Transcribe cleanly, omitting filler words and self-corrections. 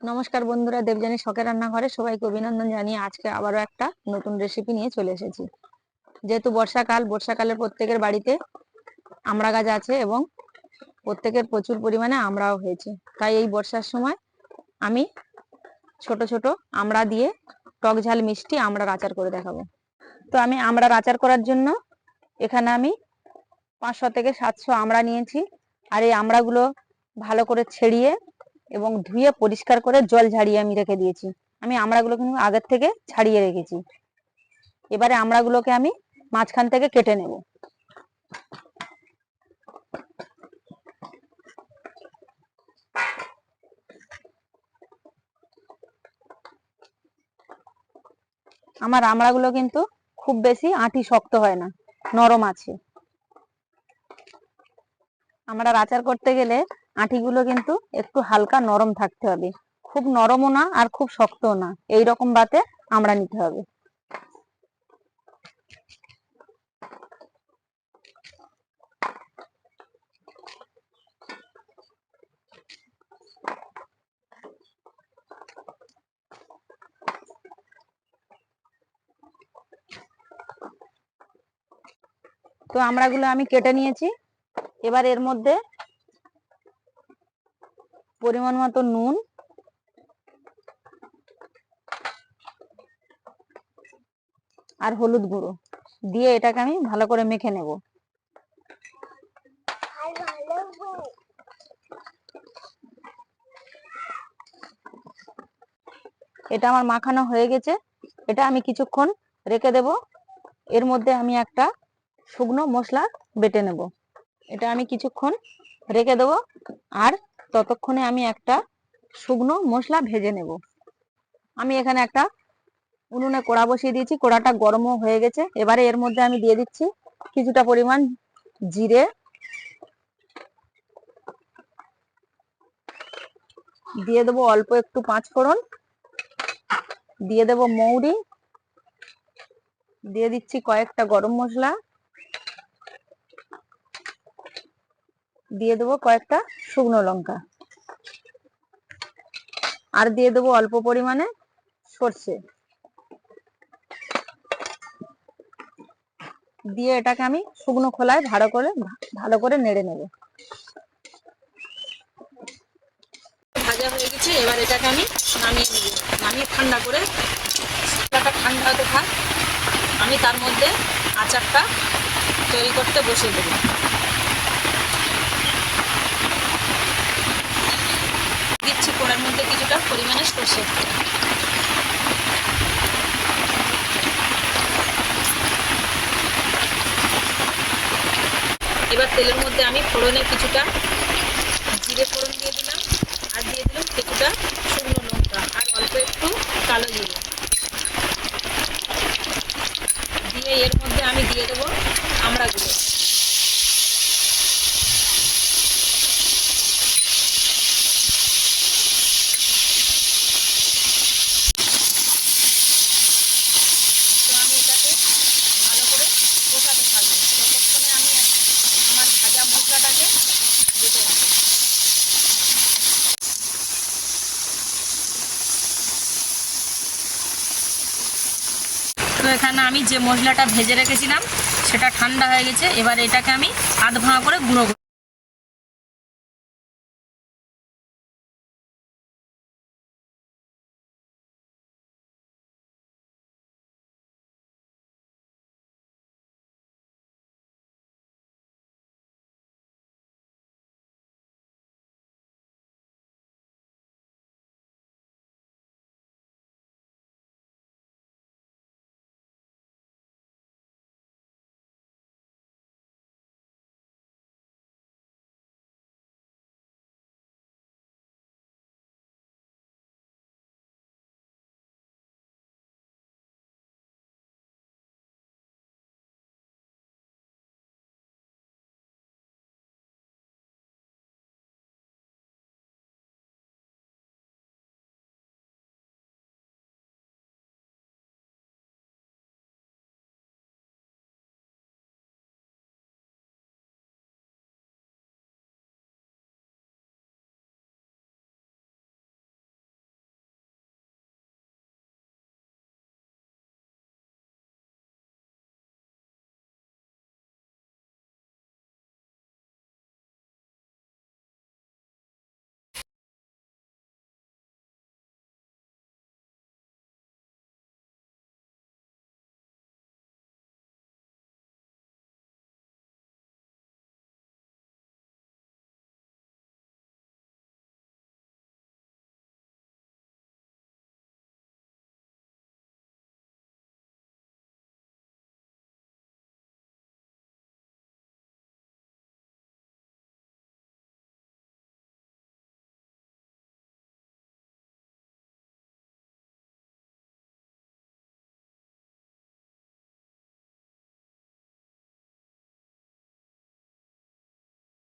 নমস্কার বন্ধুরা, দেবযানী শখের রান্নাঘরে সবাইকে অভিনন্দন জানিয়ে আজকে আবারও একটা নতুন রেসিপি নিয়ে চলে এসেছি। যেহেতু বর্ষাকালের প্রত্যেকের বাড়িতে আমড়া গাছ আছে এবং প্রত্যেকের প্রচুর পরিমাণে আমড়াও হয়েছে, তাই এই বর্ষার সময় আমি ছোট ছোট আমড়া দিয়ে টক ঝাল মিষ্টি আমড়ার আচার করে দেখাবো। তো আমি আমড়ার আচার করার জন্য এখানে আমি 500 থেকে 700 আমড়া নিয়েছি। আর এই আমড়াগুলো ভালো করে ছেড়িয়ে এবং ধুয়ে পরিষ্কার করে জল ঝাড়িয়ে আমি রেখে দিয়েছি। আমি আমড়াগুলো কিন্তু আগের থেকে ছাড়িয়ে রেখেছি। এবারে আমড়াগুলোকে আমি মাঝখান থেকে কেটে নেব। আমার আমড়াগুলো কিন্তু খুব বেশি আঁটি শক্ত হয় না, নরম আছে। আমড়ার আচার করতে গেলে আঁটিগুলো কিন্তু একটু হালকা নরম থাকতে হবে, খুব নরমও না আর খুব শক্তও না, এই রকম বাতে আমড়া নিতে হবে। তো আমড়াগুলো আমি কেটে নিয়েছি। এবার এর মধ্যে পরিমাণ মতো নুন, আর হলুদ গুঁড়ো দিয়ে এটাকে আমি ভালো করে মেখে নেব। এটা আমার মাখানো হয়ে গেছে, এটা আমি কিছুক্ষণ রেখে দেব। এর মধ্যে আমি একটা শুকনো মশলা বেটে নেব। এটা আমি কিছুক্ষণ রেখে দেব, আর ততক্ষণে আমি একটা শুকনো মশলা ভেজে নেব। আমি এখানে একটা উনুনে কড়া বসিয়ে দিয়েছি, কড়াটা গরমও হয়ে গেছে। এবারে এর মধ্যে আমি দিয়ে দিচ্ছি কিছুটা পরিমাণ জিরে, দিয়ে দেবো অল্প একটু 5 ফোড়ন, দিয়ে দেবো মৌরি, দিয়ে দিচ্ছি কয়েকটা গরম মশলা, দিয়ে দেবো কয়েকটা শুকনো লঙ্কা, আর দিয়ে দেবো অল্প পরিমাণে সর্ষে। দিয়ে এটাকে আমি শুকনো খোলায় ভালো করে নেড়ে নেব। ভাজা হয়ে গেছে, এবার এটাকে আমি নামিয়ে নেব। নামিয়ে ঠান্ডা করে, ঠান্ডা হতে থাক, আমি তার মধ্যে আচারটা তৈরি করতে বসিয়ে দেব। দিচ্ছি কড়ার মধ্যে কিছুটা পরিমাণে সর্ষে। এবার তেলের মধ্যে আমি ফোড়নে কিছুটা জিরে ফোড়ন দিয়ে দিলাম, আর দিয়ে দিলাম কিছুটা শুকনো লঙ্কা, আর অল্প একটু কালো জিরে দিয়ে এর মধ্যে আমি দিয়ে দেবো আমড়াগুলো। তো আমি এটাকে ভালো করে কষাতে থাকবো, ততক্ষণে আমি আমার ভাজা মশলাটাকে বেটে নেব। তো এখানে আমি যে মশলাটা ভেজে রেখেছিলাম সেটা ঠান্ডা হয়ে গেছে। এবার এটাকে আমি আধ ভাঙা করে গুঁড়ো